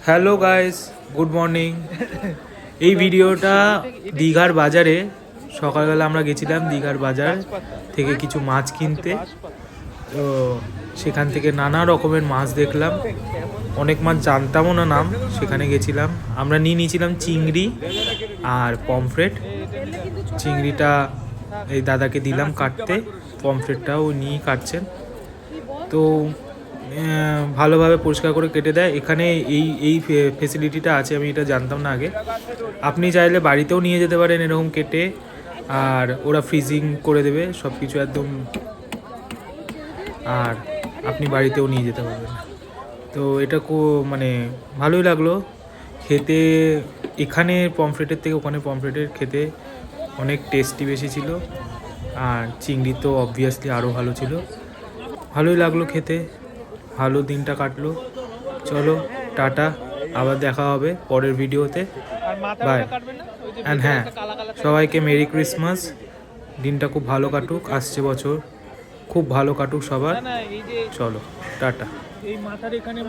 Hello guys, good morning. এই ভিডিওটা দীঘার বাজারে সকালবেলা আমরা গেছিলাম দীঘার বাজার থেকে কিছু মাছ কিনতে। তো সেখান থেকে নানা রকমের মাছ দেখলাম, অনেক মাছ জানতামও না নাম। সেখানে গেছিলাম, আমরা নিয়েছিলাম চিংড়ি আর পমফ্রেট। চিংড়িটা এই দাদাকে দিলাম কাটতে, পমফ্রেটটাও নিয়ে কাটছেন। তো ভালোভাবে পরিষ্কার করে কেটে দেয় এখানে। এই ফেসিলিটিটা আছে, আমি এটা জানতাম না আগে। আপনি চাইলে বাড়িতেও নিয়ে যেতে পারেন এরকম কেটে, আর ওরা ফ্রিজিং করে দেবে সব কিছু একদম, আর আপনি বাড়িতেও নিয়ে যেতে পারবেন। তো এটা মানে ভালোই লাগলো খেতে। এখানে পমফ্রেটের থেকে ওখানে পমফ্রেটের খেতে অনেক টেস্টি বেশি ছিল, আর চিংড়ি তো অবভিয়াসলি আরও ভালো ছিল। ভালোই লাগলো খেতে, ভালো দিনটা কাটলো। চলো টাটা, আবার দেখা হবে পরের ভিডিওতে। বাই। অ্যান্ড হ্যাঁ, সবাইকে মেরি ক্রিসমাস। দিনটা খুব ভালো কাটুক, আসছে বছর খুব ভালো কাটুক সবার। চলো টাটা। এই মাথার এখানে